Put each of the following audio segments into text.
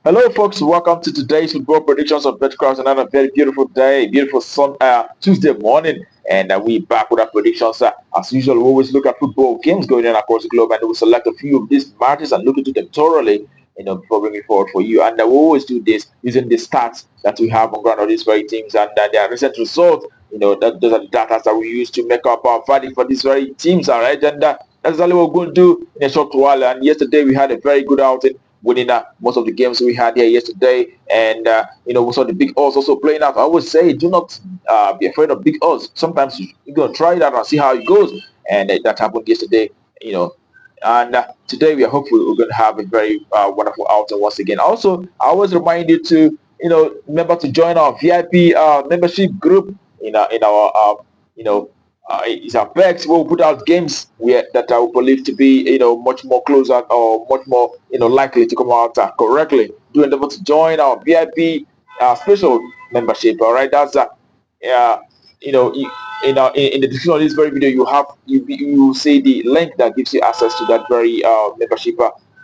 Hello, folks. Welcome to today's football predictions of BetCross. Another very beautiful day, beautiful Tuesday morning, and we back with our predictions. As usual, we always look at football games going on across the globe, and we select a few of these matches and look into them thoroughly, before bringing forward for you. And we always do this using the stats that we have on ground of these very teams and their recent results. Those are the data that we use to make up our verdict for these very teams. All right, and that's exactly what we're going to do in a short while. And yesterday we had a very good outing, winning most of the games we had here yesterday, and we saw the big odds also playing out. I would say do not be afraid of big odds. Sometimes you're gonna try that and see how it goes, and that happened yesterday. And today we are hopeful we're going to have a very wonderful outing once again. Also, I always remind you to remember to join our VIP membership group in our it's our packs. We'll put out games that I believe to be much more closer or much more likely to come out correctly. Do endeavor to join our VIP special membership. All right, that's uh, you know you, in the description of this very video you will see the link that gives you access to that very membership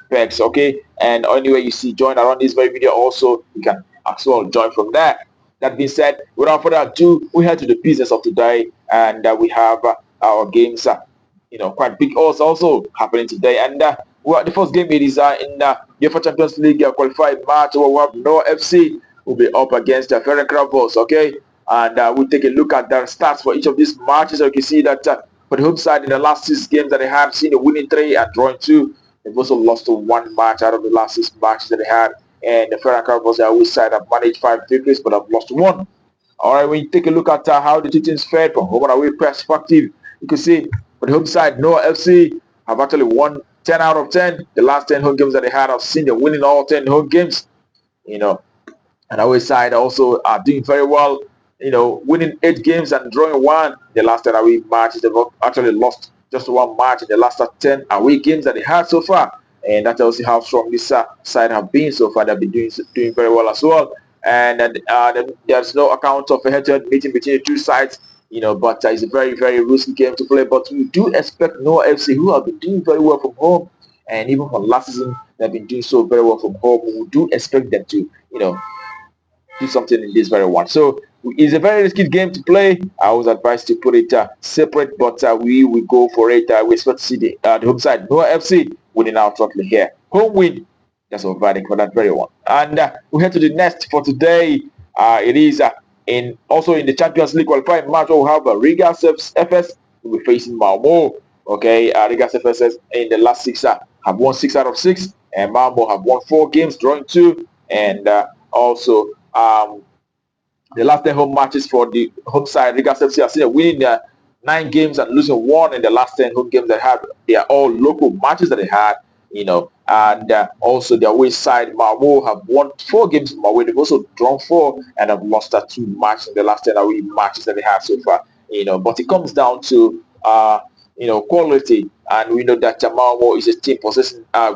perks. Okay, and anyway you see join around this very video, also you can as well join from there. That being said, without further ado, we head to the business of today, and we have our games. Quite big odds also happening today. And the first game it is in the UEFA Champions League qualified match where we have Noah FC will be up against Ferencvaros. Okay, and we'll take a look at the stats for each of these matches. So you can see that for the home side in the last 6 games that they had, seen a winning 3 and drawing 2. They've also lost to 1 match out of the last 6 matches that they had. And the Ferencvaros, their away side, have managed 5 victories but have lost 1. All right, when you take a look at how the two teams fared from home and away perspective, you can see for the home side, Noah FC have actually won 10 out of 10. The last 10 home games that they had, I've seen them winning all 10 home games. And away side also are doing very well. Winning 8 games and drawing 1. The last 10 away matches, they've actually lost just 1 match in the last 10 away games that they had so far. And that tells you how strong this side have been so far. They've been doing very well as well. And there's no account of a head-to-head meeting between the two sides, but it's a very, very risky game to play. But we do expect Noah FC, who have been doing very well from home, and even from last season, they've been doing so very well from home. We do expect them to, do something in this very one. So it's a very risky game to play. I was advised to put it separate, but we will go for it. We expect to see the home side, Noah FC, winning out shortly here. Home win. That's our verdict for that very one. And we head to the next for today. It is also in the Champions League qualifying match. We'll have Rigas FS will be facing Malmo. Okay, Rigas FS in the last 6 have won 6 out of 6, and Malmo have won 4 games, drawing 2, and also the last 10 home matches for the home side, Rigas FC are still winning 9 games and losing 1 in the last 10 home games they had. They are all local matches that they had, and also their away side, Malmo, have won 4 games from away. They've also drawn 4 and have lost 2 matches in the last 10 away matches that they have so far. But it comes down to quality, and we know that Malmo is a team possessing a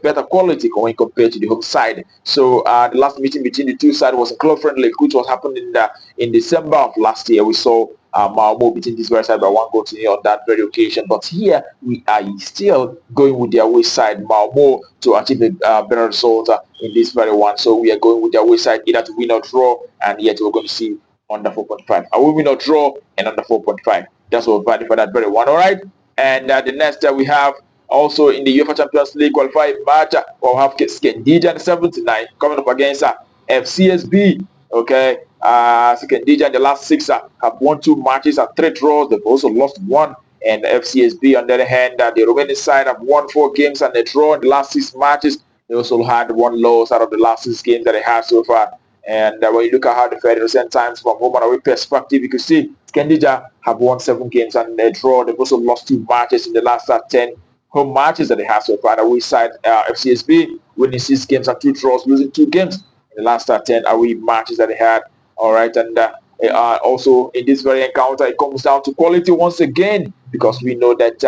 better quality when compared to the home side. So the last meeting between the two sides was a club friendly, which was happening in December of last year. We saw Malmo beating this very side by 1 goal to 0 on that very occasion. But here we are still going with the away side, Malmo, to achieve a better result in this very one. So we are going with the away side either to win or draw, and yet we're going to see under 4.5. I will win or draw and under 4.5. That's what value for that very one. All right. And the next we have also in the UEFA Champions League qualifying match, we'll have Skendija and 79 coming up against FCSB. Okay. Skendija in the last 6 have won 2 matches and 3 draws. They've also lost 1. And FCSB, on the other hand, the remaining side have won 4 games and a draw in the last 6 matches. They also had 1 loss out of the last 6 games that they have so far. And when you look at how they fared in recent times from home and away perspective, you can see Skendija have won 7 games and a draw. They've also lost 2 matches in the last 10 home matches that they have so far. The away side, FCSB, winning 6 games and 2 draws, losing 2 games in the last 10 away matches that they had. All right, and also in this very encounter, it comes down to quality once again, because we know that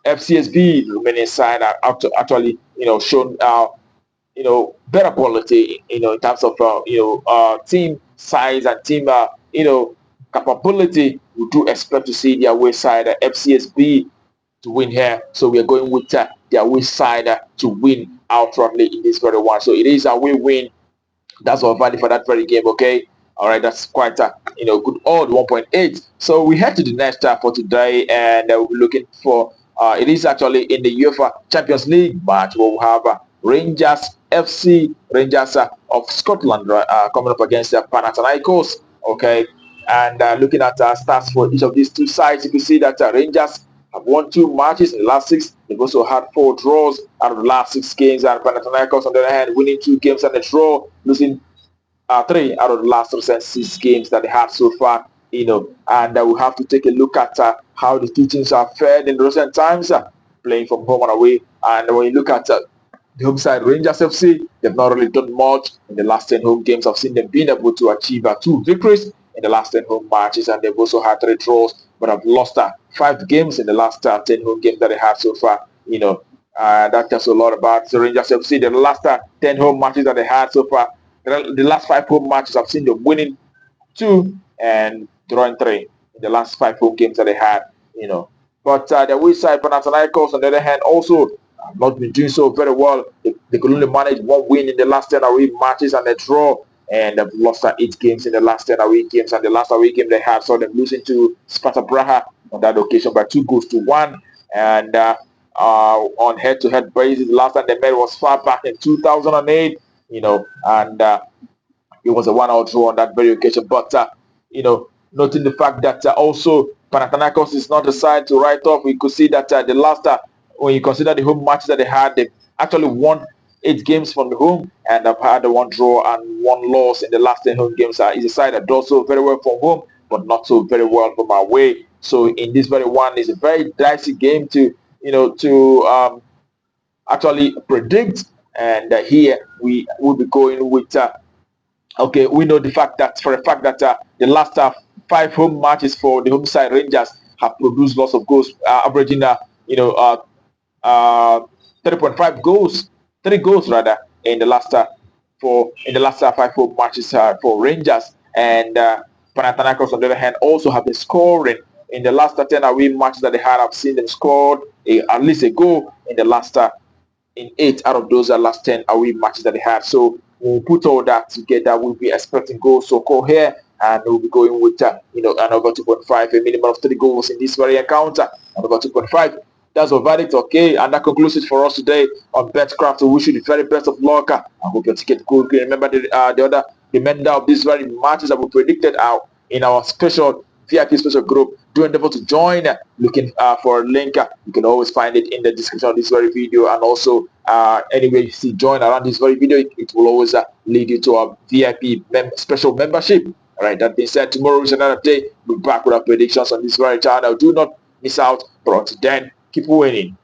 FCSB, the remaining side, are actually shown better quality, in terms of team size and team capability. We do expect to see the away side FCSB to win here, so we are going with the away side to win outrightly in this very one. So it is a win-win. That's our value for that very game. Okay. All right, that's quite a good odd 1.8. So we head to the next for today, and we'll be looking for it is actually in the UEFA Champions League match where we have Rangers FC, Rangers of Scotland coming up against Panathinaikos. Okay, and looking at stats for each of these two sides, you can see that Rangers have won 2 matches in the last 6. They've also had 4 draws out of the last 6 games, and Panathinaikos on the other hand winning 2 games and a draw, losing 3 out of the last recent 6 games that they had so far. And we have to take a look at how the two teams have fared in recent times, playing from home and away. And when you look at the home side, Rangers FC, they've not really done much in the last 10 home games. I've seen them being able to achieve 2 victories in the last 10 home matches, and they've also had 3 draws, but have lost 5 games in the last 10 home games that they have so far. That tells a lot about the Rangers FC. The last 10 home matches that they had so far, the last 5 home matches, I've seen them winning 2 and drawing 3 in the last 5 home games that they had. But the away side, Panathinaikos, on the other hand, also have not been doing so very well. They could only manage 1 win in the last 10 away matches and a draw, and they've lost 8 games in the last 10 away games. And the last away game they had saw them losing to Sparta Praha on that occasion by 2-1. And on head-to-head basis, the last time they met was far back in 2008. And it was a 1-out draw on that very occasion. But noting the fact that also Panathinaikos is not a side to write off. We could see that the last, when you consider the home matches that they had, they actually won 8 games from the home, and have had 1 draw and 1 loss in the last 10 home games. Is a side that does so very well from home, but not so very well from away. So in this very one, is a very dicey game to actually predict. And here we will be going with. Okay, we know the fact that the last 5 home matches for the home side Rangers have produced lots of goals, averaging 3.5 goals, 3 goals rather in the last 5 home matches for Rangers. And Panathinaikos on the other hand also have been scoring in the last 10 away matches that they had. I've seen them scored at least a goal in the last in 8 out of those last 10 away matches that they had. So we'll put all that together. We'll be expecting goals so call here, and we'll be going with an over 2.5, a minimum of 3 goals in this very encounter, and over 2.5. That's our verdict, okay? And that concludes it for us today on Betcraft. We wish you the very best of luck. I hope your ticket good. Remember the remainder of these very matches that we predicted out in our special VIP special group. Do endeavor to join. Looking for a link, you can always find it in the description of this very video, and also anywhere you see join around this very video, it will always lead you to a VIP special membership. All right, that being said, tomorrow is another day. We'll be back with our predictions on this very channel. Do not miss out. But until then, keep winning.